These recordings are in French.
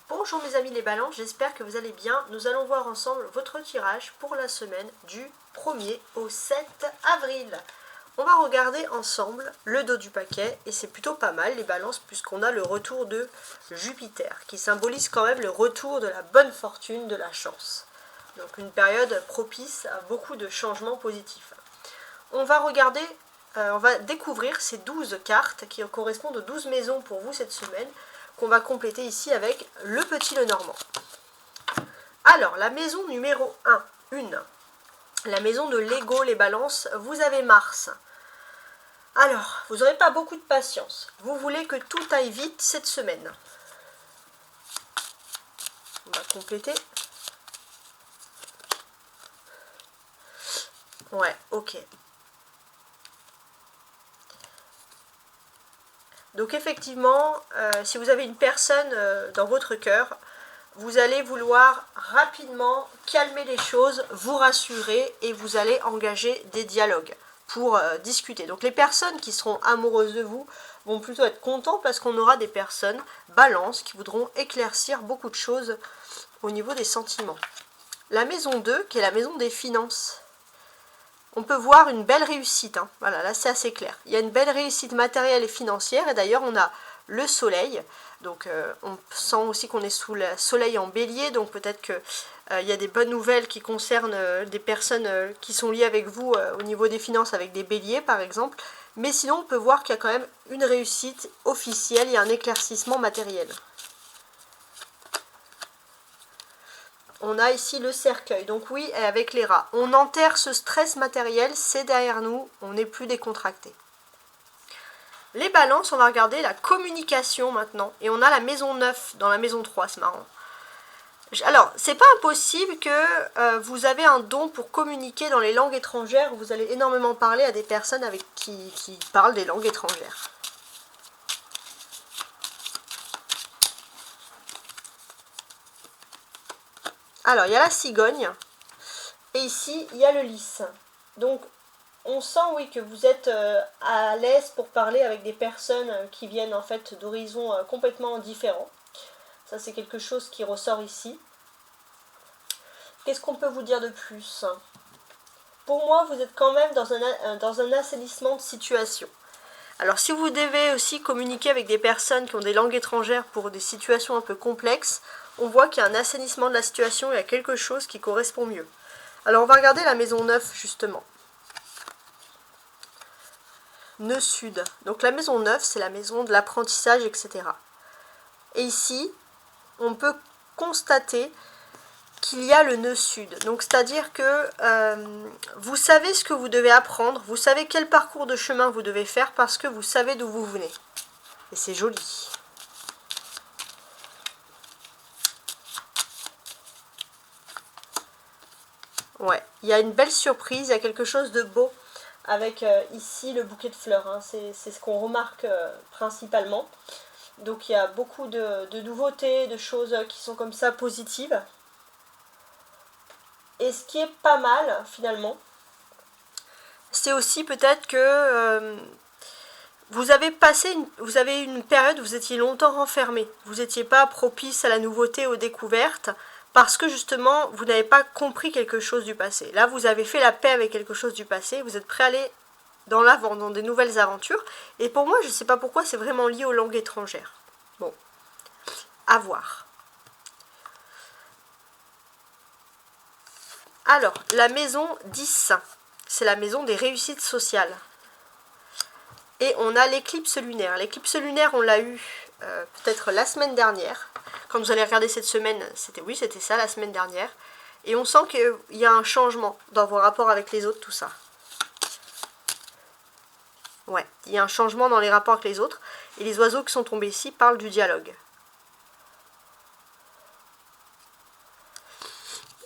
Bonjour mes amis les balances, j'espère que vous allez bien. Nous allons voir ensemble votre tirage pour la semaine du 1er au 7 avril. On va regarder ensemble le dos du paquet et c'est plutôt pas mal les balances puisqu'on a le retour de Jupiter qui symbolise quand même le retour de la bonne fortune, de la chance. Donc une période propice à beaucoup de changements positifs. On va regarder, on va découvrir ces 12 cartes qui correspondent aux 12 maisons pour vous cette semaine, qu'on va compléter ici avec le petit Lenormand. Alors, la maison numéro 1, la maison de Lego, les balances, vous avez Mars. Alors, vous n'aurez pas beaucoup de patience. Vous voulez que tout aille vite cette semaine. On va compléter. Ouais, ok. Donc effectivement, si vous avez une personne dans votre cœur, vous allez vouloir rapidement calmer les choses, vous rassurer et vous allez engager des dialogues pour discuter. Donc les personnes qui seront amoureuses de vous vont plutôt être contents parce qu'on aura des personnes balances qui voudront éclaircir beaucoup de choses au niveau des sentiments. La maison 2, qui est la maison des finances. On peut voir une belle réussite, hein. Voilà, là c'est assez clair. Il y a une belle réussite matérielle et financière, et d'ailleurs on a le soleil, donc on sent aussi qu'on est sous le soleil en bélier, donc peut-être qu'il y a des bonnes nouvelles qui concernent des personnes qui sont liées avec vous au niveau des finances, avec des béliers par exemple, mais sinon on peut voir qu'il y a quand même une réussite officielle, il y a un éclaircissement matériel. On a ici le cercueil, donc oui, avec les rats. On enterre ce stress matériel, c'est derrière nous, on n'est plus décontracté. Les balances, on va regarder la communication maintenant. Et on a la maison 9 dans la maison 3, c'est marrant. Alors, c'est pas impossible que vous avez un don pour communiquer dans les langues étrangères. Vous allez énormément parler à des personnes avec qui parlent des langues étrangères. Alors, il y a la cigogne, et ici, il y a le lys. Donc, on sent, oui, que vous êtes à l'aise pour parler avec des personnes qui viennent, en fait, d'horizons complètement différents. Ça, c'est quelque chose qui ressort ici. Qu'est-ce qu'on peut vous dire de plus? Pour moi, vous êtes quand même dans un assainissement de situation. Alors, si vous devez aussi communiquer avec des personnes qui ont des langues étrangères pour des situations un peu complexes, on voit qu'il y a un assainissement de la situation, il y a quelque chose qui correspond mieux. Alors, on va regarder la maison 9, justement. Nœud sud. Donc, la maison 9, c'est la maison de l'apprentissage, etc. Et ici, on peut constater qu'il y a le nœud sud. Donc, c'est-à-dire que vous savez ce que vous devez apprendre, vous savez quel parcours de chemin vous devez faire parce que vous savez d'où vous venez. Et c'est joli. Ouais, il y a une belle surprise, il y a quelque chose de beau avec ici le bouquet de fleurs. Hein. C'est ce qu'on remarque principalement. Donc il y a beaucoup de nouveautés, de choses qui sont comme ça positives. Et ce qui est pas mal finalement, c'est aussi peut-être que vous avez eu une période où vous étiez longtemps renfermé. Vous n'étiez pas propice à la nouveauté, aux découvertes. Parce que justement, vous n'avez pas compris quelque chose du passé. Là, vous avez fait la paix avec quelque chose du passé. Vous êtes prêt à aller dans l'avant, dans des nouvelles aventures. Et pour moi, je ne sais pas pourquoi, c'est vraiment lié aux langues étrangères. Bon, à voir. Alors, la maison 10, c'est la maison des réussites sociales. Et on a l'éclipse lunaire. L'éclipse lunaire, on l'a eu peut-être la semaine dernière. Quand vous allez regarder cette semaine, c'était ça la semaine dernière. Et on sent qu'il y a un changement dans vos rapports avec les autres, tout ça. Ouais, il y a un changement dans les rapports avec les autres. Et les oiseaux qui sont tombés ici parlent du dialogue.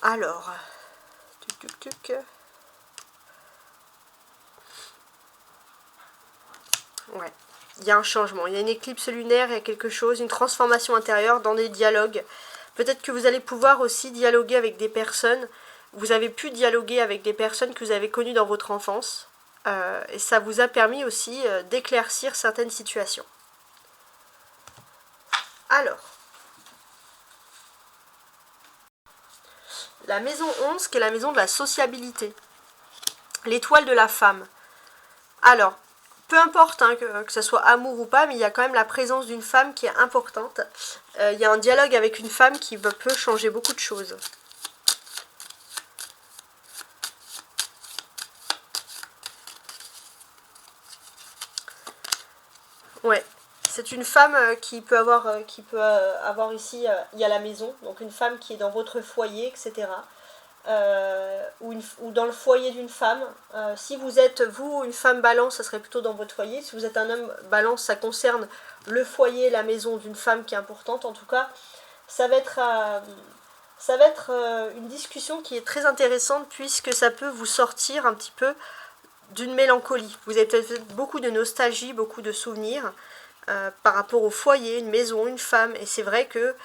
Alors, ouais, il y a un changement, il y a une éclipse lunaire, il y a quelque chose, une transformation intérieure dans des dialogues. Peut-être que vous allez pouvoir aussi dialoguer avec des personnes. Vous avez pu dialoguer avec des personnes que vous avez connues dans votre enfance. Et ça vous a permis aussi d'éclaircir certaines situations. Alors, La maison 11 qui est la maison de la sociabilité. L'étoile de la femme. Alors, peu importe hein, que ce soit amour ou pas, mais il y a quand même la présence d'une femme qui est importante. Il y a un dialogue avec une femme qui peut changer beaucoup de choses. Ouais, c'est une femme qui peut avoir ici, il y a la maison, donc une femme qui est dans votre foyer, etc. Ou dans le foyer d'une femme. Si vous êtes, vous, une femme balance, ça serait plutôt dans votre foyer. Si vous êtes un homme balance, ça concerne le foyer, la maison d'une femme qui est importante. En tout cas, ça va être une discussion qui est très intéressante puisque ça peut vous sortir un petit peu d'une mélancolie. Vous avez peut-être beaucoup de nostalgie, beaucoup de souvenirs par rapport au foyer, une maison, une femme. Et c'est vrai que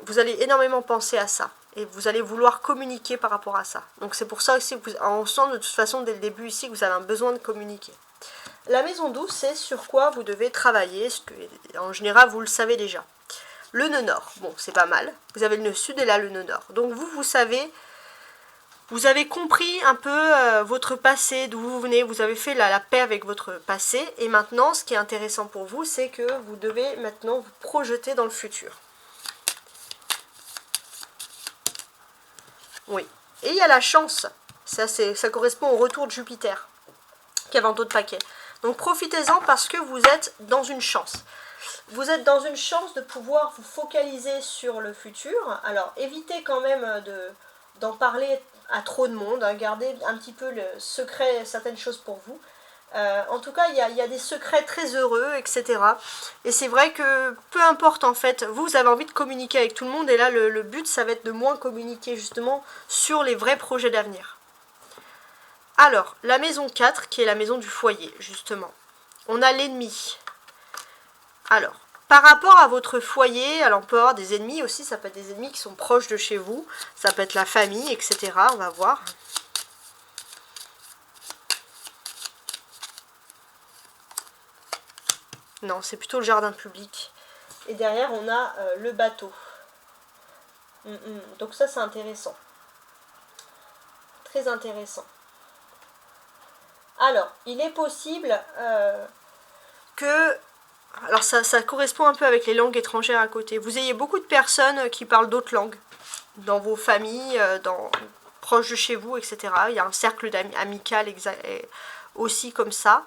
vous allez énormément penser à ça. Et vous allez vouloir communiquer par rapport à ça. Donc c'est pour ça aussi que on sent de toute façon dès le début ici que vous avez un besoin de communiquer. La maison 12, c'est sur quoi vous devez travailler, ce que en général vous le savez déjà. Le nœud nord, bon c'est pas mal. Vous avez le nœud sud et là le nœud nord. Donc vous savez, vous avez compris un peu votre passé, d'où vous venez, vous avez fait la paix avec votre passé. Et maintenant ce qui est intéressant pour vous, c'est que vous devez maintenant vous projeter dans le futur. Oui. Et il y a la chance. Ça correspond au retour de Jupiter, qui a un d'autres paquets. Donc profitez-en parce que vous êtes dans une chance. Vous êtes dans une chance de pouvoir vous focaliser sur le futur. Alors évitez quand même d'en parler à trop de monde. Hein. Gardez un petit peu le secret, certaines choses pour vous. En tout cas, il y a des secrets très heureux, etc. Et c'est vrai que peu importe en fait, vous avez envie de communiquer avec tout le monde et là le but ça va être de moins communiquer justement sur les vrais projets d'avenir. Alors, la maison 4 qui est la maison du foyer justement. On a l'ennemi. Alors, par rapport à votre foyer, alors on peut avoir des ennemis aussi, ça peut être des ennemis qui sont proches de chez vous, ça peut être la famille, etc. On va voir. Non, c'est plutôt le jardin public. Et derrière, on a le bateau. Donc ça, c'est intéressant. Très intéressant. Alors, il est possible que... Alors, ça correspond un peu avec les langues étrangères à côté. Vous ayez beaucoup de personnes qui parlent d'autres langues. Dans vos familles, proches de chez vous, etc. Il y a un cercle amical aussi comme ça.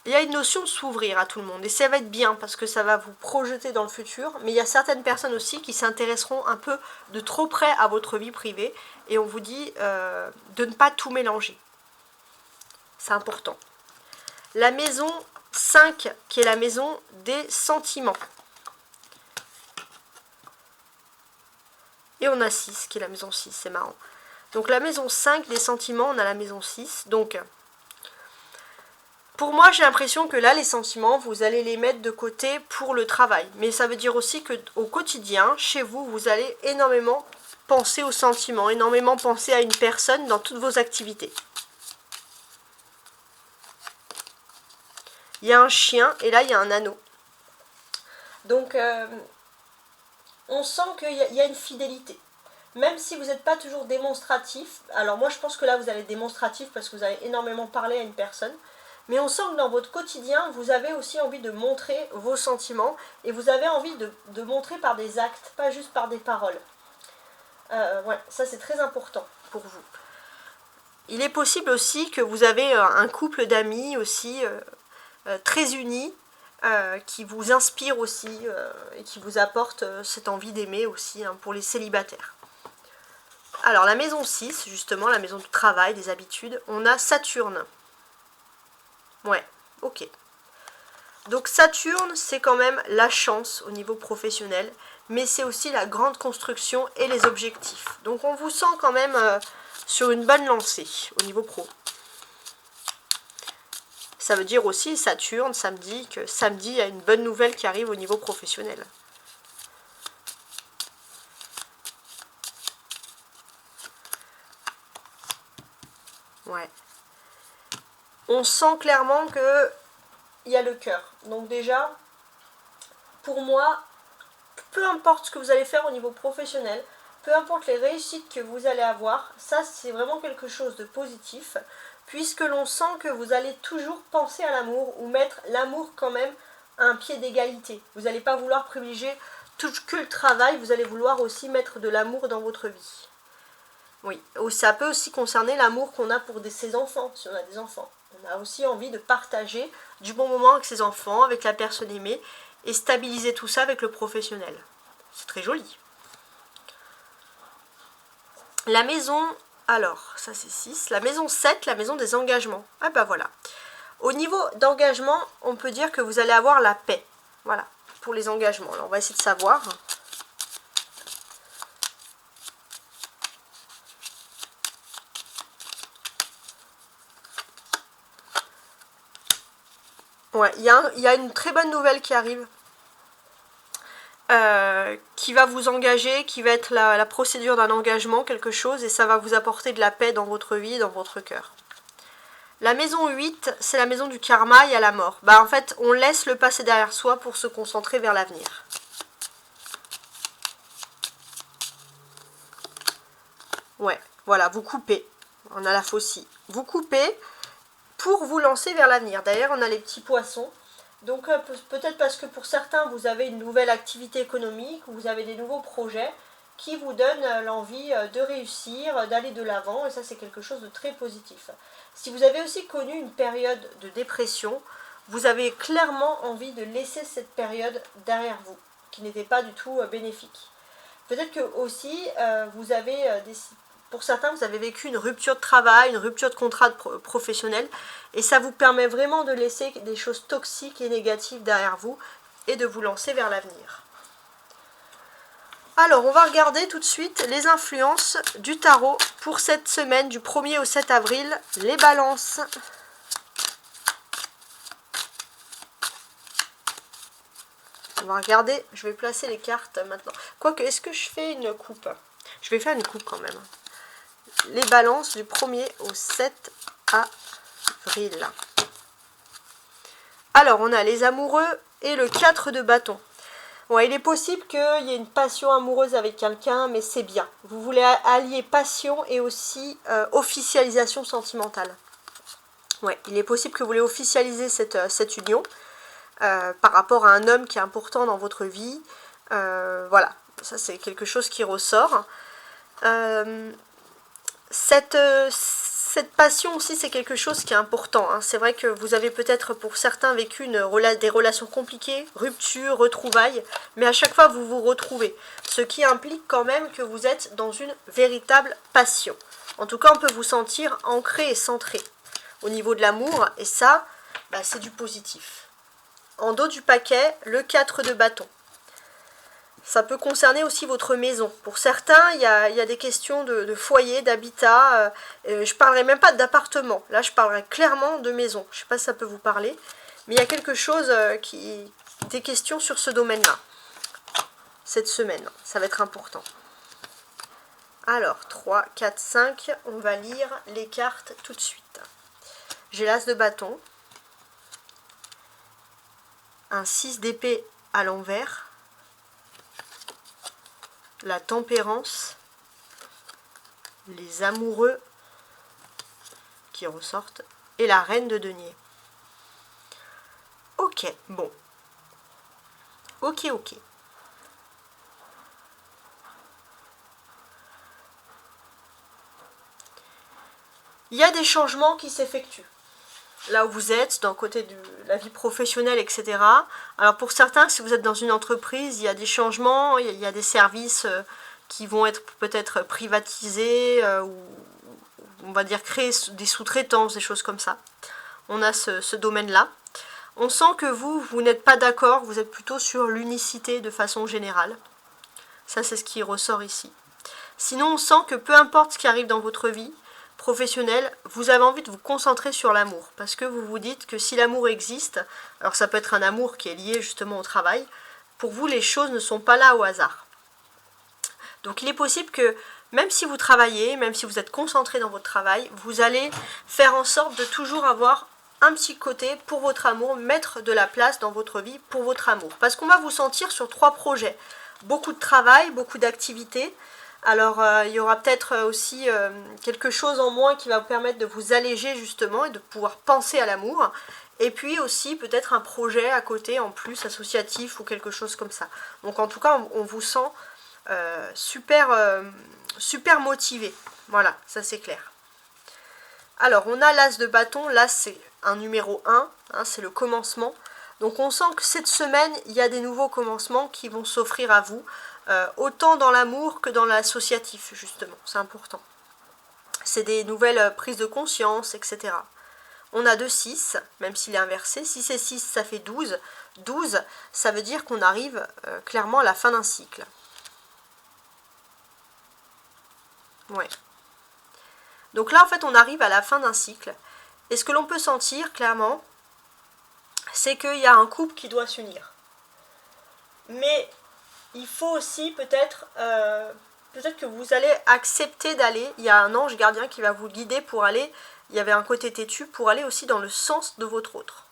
Il y a une notion de s'ouvrir à tout le monde et ça va être bien parce que ça va vous projeter dans le futur, mais il y a certaines personnes aussi qui s'intéresseront un peu de trop près à votre vie privée et on vous dit de ne pas tout mélanger. C'est important. La maison 5 qui est la maison des sentiments. Et on a 6 qui est la maison 6, c'est marrant. Donc la maison 5 des sentiments, on a la maison 6, donc... Pour moi, j'ai l'impression que là, les sentiments, vous allez les mettre de côté pour le travail. Mais ça veut dire aussi qu'au quotidien, chez vous, vous allez énormément penser aux sentiments, énormément penser à une personne dans toutes vos activités. Il y a un chien et là, il y a un anneau. Donc, on sent qu'il y a une fidélité. Même si vous n'êtes pas toujours démonstratif. Alors moi, je pense que là, vous allez être démonstratif parce que vous avez énormément parlé à une personne. Mais on sent que dans votre quotidien, vous avez aussi envie de montrer vos sentiments et vous avez envie de montrer par des actes, pas juste par des paroles. Ouais, ça c'est très important pour vous. Il est possible aussi que vous avez un couple d'amis aussi très unis qui vous inspire aussi et qui vous apporte cette envie d'aimer aussi hein, pour les célibataires. Alors la maison 6, justement, la maison du travail, des habitudes, on a Saturne. Ouais, ok. Donc Saturne, c'est quand même la chance au niveau professionnel, mais c'est aussi la grande construction et les objectifs. Donc on vous sent quand même sur une bonne lancée au niveau pro. Ça veut dire aussi Saturne, samedi, que samedi, il y a une bonne nouvelle qui arrive au niveau professionnel. Ouais. On sent clairement que il y a le cœur. Donc déjà, pour moi, peu importe ce que vous allez faire au niveau professionnel, peu importe les réussites que vous allez avoir, ça c'est vraiment quelque chose de positif, puisque l'on sent que vous allez toujours penser à l'amour ou mettre l'amour quand même à un pied d'égalité. Vous n'allez pas vouloir privilégier que le travail, vous allez vouloir aussi mettre de l'amour dans votre vie. Oui, ça peut aussi concerner l'amour qu'on a pour ses enfants, si on a des enfants. On a aussi envie de partager du bon moment avec ses enfants, avec la personne aimée, et stabiliser tout ça avec le professionnel. C'est très joli. La maison, alors, ça c'est 6. La maison 7, la maison des engagements. Ah bah voilà. Au niveau d'engagement, on peut dire que vous allez avoir la paix. Voilà, pour les engagements. Alors, on va essayer de savoir. Ouais, il y a une très bonne nouvelle qui arrive. Qui va vous engager, qui va être la procédure d'un engagement, quelque chose, et ça va vous apporter de la paix dans votre vie, dans votre cœur. La maison 8, c'est la maison du karma et à la mort. Bah en fait, on laisse le passé derrière soi pour se concentrer vers l'avenir. Ouais, voilà, vous coupez. On a la faucille. Vous coupez pour vous lancer vers l'avenir. D'ailleurs, on a les petits poissons. Donc peut-être parce que pour certains, vous avez une nouvelle activité économique, vous avez des nouveaux projets qui vous donnent l'envie de réussir, d'aller de l'avant, et ça c'est quelque chose de très positif. Si vous avez aussi connu une période de dépression, vous avez clairement envie de laisser cette période derrière vous, qui n'était pas du tout bénéfique. Peut-être que aussi, vous avez pour certains, vous avez vécu une rupture de travail, une rupture de contrat professionnel, et ça vous permet vraiment de laisser des choses toxiques et négatives derrière vous et de vous lancer vers l'avenir. Alors, on va regarder tout de suite les influences du tarot pour cette semaine du 1er au 7 avril, les balances. On va regarder, je vais placer les cartes maintenant. Quoique, est-ce que je fais une coupe? Je vais faire une coupe quand même. Les balances du 1er au 7 avril. Alors, on a les amoureux et le 4 de bâton. Ouais, il est possible qu'il y ait une passion amoureuse avec quelqu'un, mais c'est bien. Vous voulez allier passion et aussi officialisation sentimentale. Ouais, il est possible que vous voulez officialiser cette union par rapport à un homme qui est important dans votre vie. Voilà, ça c'est quelque chose qui ressort. Cette passion aussi, c'est quelque chose qui est important. Hein. C'est vrai que vous avez peut-être pour certains vécu des relations compliquées, ruptures, retrouvailles, mais à chaque fois vous vous retrouvez. Ce qui implique quand même que vous êtes dans une véritable passion. En tout cas, on peut vous sentir ancré et centré au niveau de l'amour, et ça, bah, c'est du positif. En dos du paquet, le 4 de bâton. Ça peut concerner aussi votre maison. Pour certains, il y a des questions de foyer, d'habitat. Je ne parlerai même pas d'appartement. Là, je parlerai clairement de maison. Je ne sais pas si ça peut vous parler. Mais il y a quelque chose des questions sur ce domaine-là. Cette semaine, ça va être important. Alors, 3, 4, 5. On va lire les cartes tout de suite. J'ai l'as de bâton. Un 6 d'épée à l'envers. La tempérance, les amoureux qui ressortent, et la reine de denier. Ok, bon. Ok. Il y a des changements qui s'effectuent. Là où vous êtes, dans le côté de la vie professionnelle, etc. Alors pour certains, si vous êtes dans une entreprise, il y a des changements, il y a des services qui vont être peut-être privatisés, ou on va dire créer des sous-traitances, des choses comme ça. On a ce domaine-là. On sent que vous n'êtes pas d'accord, vous êtes plutôt sur l'unicité de façon générale. Ça, c'est ce qui ressort ici. Sinon, on sent que peu importe ce qui arrive dans votre vie professionnel, vous avez envie de vous concentrer sur l'amour, parce que vous vous dites que si l'amour existe, alors ça peut être un amour qui est lié justement au travail, pour vous les choses ne sont pas là au hasard. Donc il est possible que même si vous travaillez, même si vous êtes concentré dans votre travail, vous allez faire en sorte de toujours avoir un petit côté pour votre amour, mettre de la place dans votre vie pour votre amour, parce qu'on va vous sentir sur 3 projets. beaucoup de travail, beaucoup d'activités. Alors il y aura peut-être aussi quelque chose en moins qui va vous permettre de vous alléger justement et de pouvoir penser à l'amour. Et puis aussi peut-être un projet à côté en plus associatif ou quelque chose comme ça. Donc en tout cas on vous sent super motivé. Voilà, ça c'est clair. Alors on a l'as de bâton, l'as c'est un numéro 1, hein, c'est le commencement. Donc on sent que cette semaine il y a des nouveaux commencements qui vont s'offrir à vous. Autant dans l'amour que dans l'associatif justement, c'est important. C'est des nouvelles prises de conscience, etc. On a 2 6, même s'il est inversé. 6 et 6, ça fait 12. 12, ça veut dire qu'on arrive clairement à la fin d'un cycle. Ouais. Donc là, en fait, on arrive à la fin d'un cycle. Et ce que l'on peut sentir, clairement, c'est qu'il y a un couple qui doit s'unir. Mais il faut aussi peut-être que vous allez accepter d'aller. Il y a un ange gardien qui va vous guider pour aller. Il y avait un côté têtu pour aller aussi dans le sens de votre autre.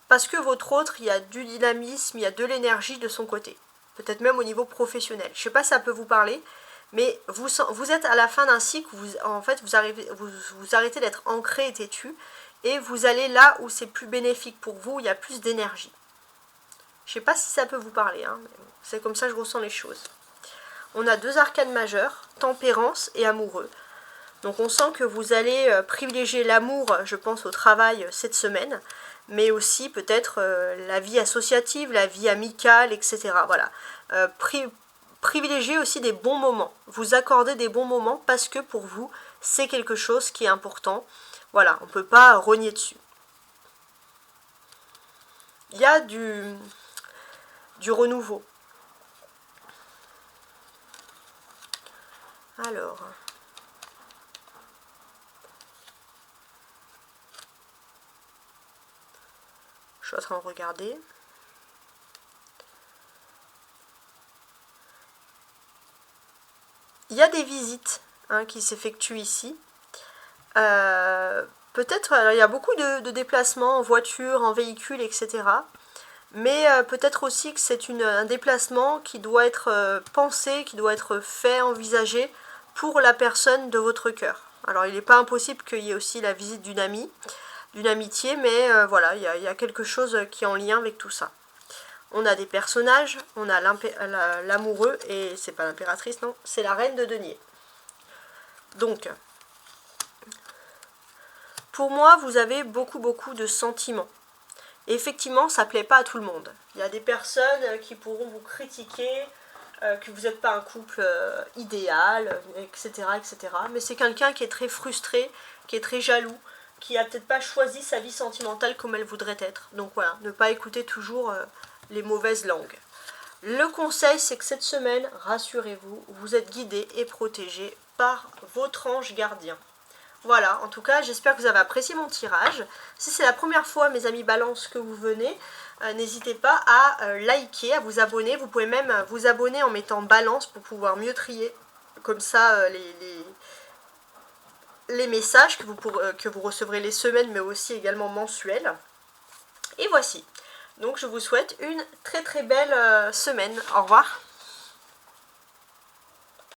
Parce que votre autre, il y a du dynamisme, il y a de l'énergie de son côté. Peut-être même au niveau professionnel. Je ne sais pas si ça peut vous parler, mais vous êtes à la fin d'un cycle, en fait, vous arrêtez d'être ancré et têtu, et vous allez là où c'est plus bénéfique pour vous, il y a plus d'énergie. Je ne sais pas si ça peut vous parler, hein, mais c'est comme ça que je ressens les choses. On a 2 arcanes majeures, tempérance et amoureux. Donc on sent que vous allez privilégier l'amour, je pense, au travail cette semaine, mais aussi peut-être la vie associative, la vie amicale, etc. Voilà. Privilégiez aussi des bons moments. Vous accordez des bons moments parce que pour vous, c'est quelque chose qui est important. Voilà, on ne peut pas rogner dessus. Il y a du renouveau. Alors, je suis en train de regarder. Il y a des visites qui s'effectuent ici. Peut-être, il y a beaucoup de déplacements en voiture, en véhicule, etc. Mais peut-être aussi que c'est un déplacement qui doit être pensé, qui doit être fait, envisagé pour la personne de votre cœur. Alors il n'est pas impossible qu'il y ait aussi la visite d'une amie, d'une amitié, mais voilà, il y a quelque chose qui est en lien avec tout ça. On a des personnages, on a l'amoureux, et c'est pas l'impératrice, non, c'est la reine de denier. Donc, pour moi, vous avez beaucoup de sentiments. Et effectivement, ça ne plaît pas à tout le monde. Il y a des personnes qui pourront vous critiquer, que vous n'êtes pas un couple idéal, etc., etc. Mais c'est quelqu'un qui est très frustré, qui est très jaloux, qui n'a peut-être pas choisi sa vie sentimentale comme elle voudrait être. Donc voilà, ne pas écouter toujours les mauvaises langues. Le conseil, c'est que cette semaine, rassurez-vous, vous êtes guidé et protégé par votre ange gardien. Voilà, en tout cas, j'espère que vous avez apprécié mon tirage. Si c'est la première fois, mes amis Balance, que vous venez, n'hésitez pas à liker, à vous abonner. Vous pouvez même vous abonner en mettant Balance pour pouvoir mieux trier comme ça les messages que vous recevrez les semaines, mais aussi également mensuels. Et voici. Donc je vous souhaite une très belle semaine. Au revoir.